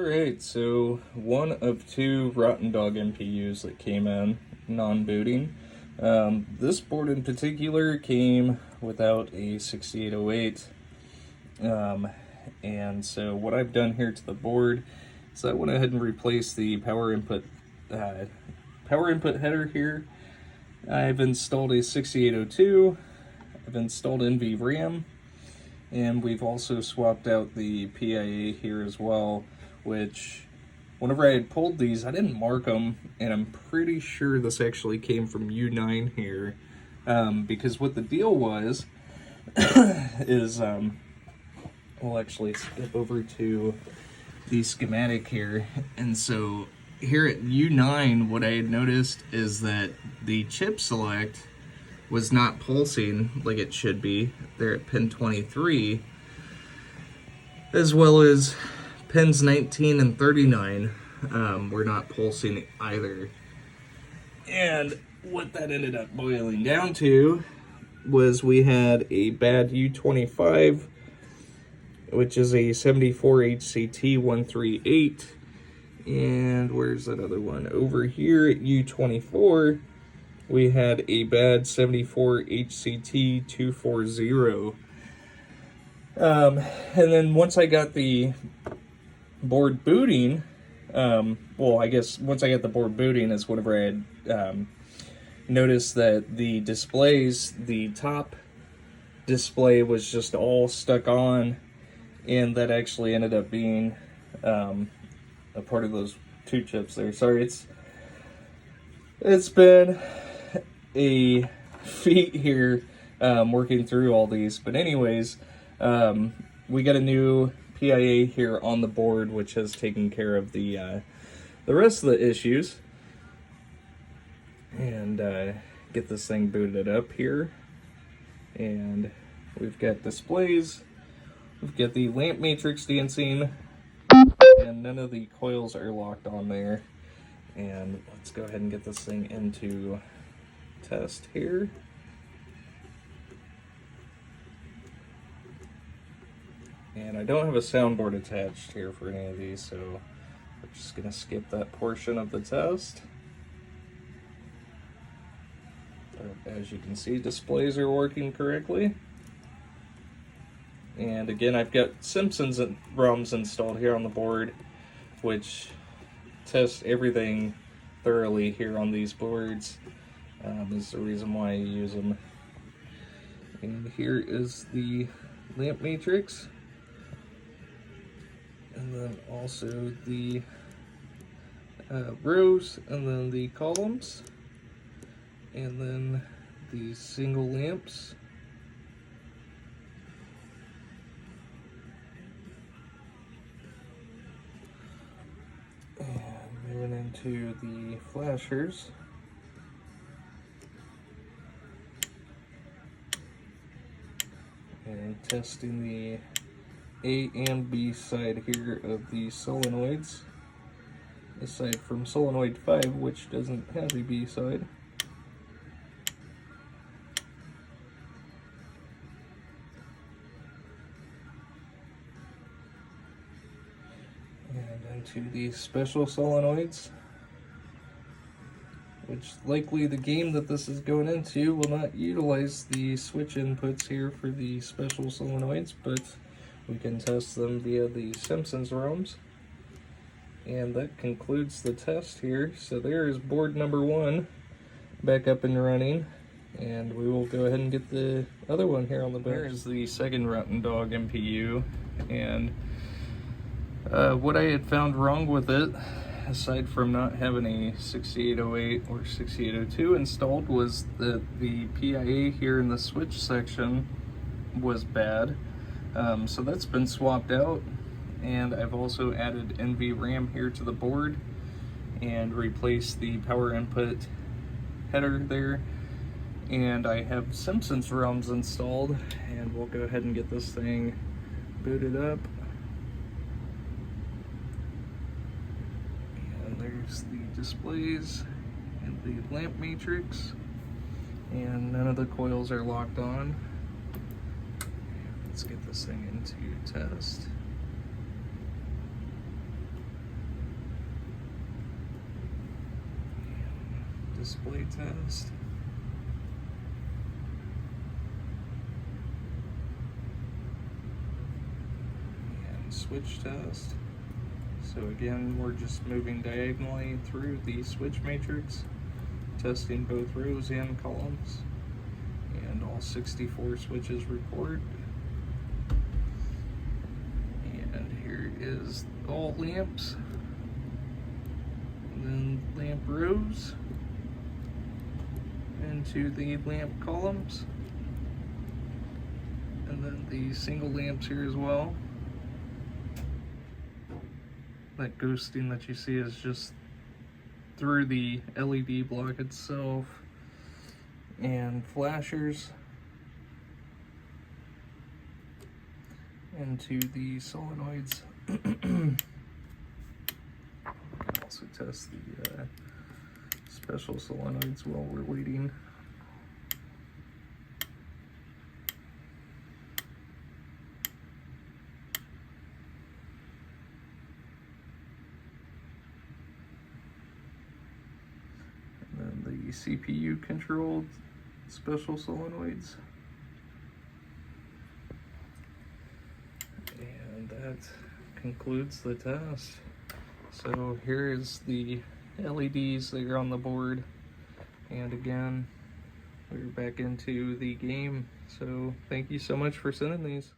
Alright, so one of two Rottendog MPUs that came in, non-booting. This board in particular came without a 6808. And so what I've done here to the board is I went ahead and replaced the power input header here. I've installed a 6802. I've installed NVRAM. And we've also swapped out the PIA here as well, which whenever I had pulled these, I didn't mark them, and I'm pretty sure this actually came from U9 here, because what the deal was is, we'll actually skip over to the schematic here, and so here at U9, what I had noticed is that the chip select was not pulsing like it should be there at pin 23, as well as pins 19 and 39 were not pulsing either. And what that ended up boiling down to was we had a bad U25, which is a 74 HCT 138, and where's that other one? Over here at U24, we had a bad 74 HCT 240. And then once I got the board booting, well, I guess once I got the board booting is whenever I had noticed that the displays, the top display was just all stuck on, and that actually ended up being a part of those two chips there. Sorry, it's been a feat here working through all these, but anyways, we got a new PIA here on the board, which has taken care of the rest of the issues, and get this thing booted up here. And we've got displays, we've got the lamp matrix dancing, and none of the coils are locked on there. And let's go ahead and get this thing into test here. And I don't have a soundboard attached here for any of these, so we're just going to skip that portion of the test. But as you can see, displays are working correctly. And again, I've got Simpsons ROMs installed here on the board, which test everything thoroughly here on these boards. Is the reason why I use them. And here is the lamp matrix, and then also the rows, and then the columns, and then the single lamps. And moving into the flashers. And testing the A and B side here of the solenoids, aside from solenoid 5, which doesn't have a B side. And into the special solenoids, which likely the game that this is going into will not utilize the switch inputs here for the special solenoids, but we can test them via the Simpsons ROMs. And that concludes the test here. So there is board number 1 back up and running, and we will go ahead and get the other one here on the bench. There is the second Rottendog MPU, and what I had found wrong with it, aside from not having a 6808 or 6802 installed, was that the PIA here in the switch section was bad. So that's been swapped out, and I've also added NVRAM here to the board and replaced the power input header there. And I have Simpsons ROMs installed, and we'll go ahead and get this thing booted up. There's the displays and the lamp matrix, and none of the coils are locked on. Let's get this thing into test. display test. And switch test. So again, we're just moving diagonally through the switch matrix, testing both rows and columns, and all 64 switches record. And here is all lamps, and then lamp rows into the lamp columns, and then the single lamps here as well. That ghosting that you see is just through the LED block itself, and flashers into the solenoids. Also test the special solenoids while we're waiting. And then the CPU controlled special solenoids. And that concludes the test. So here is the LEDs that are on the board, and again, we're back into the game. So thank you so much for sending these.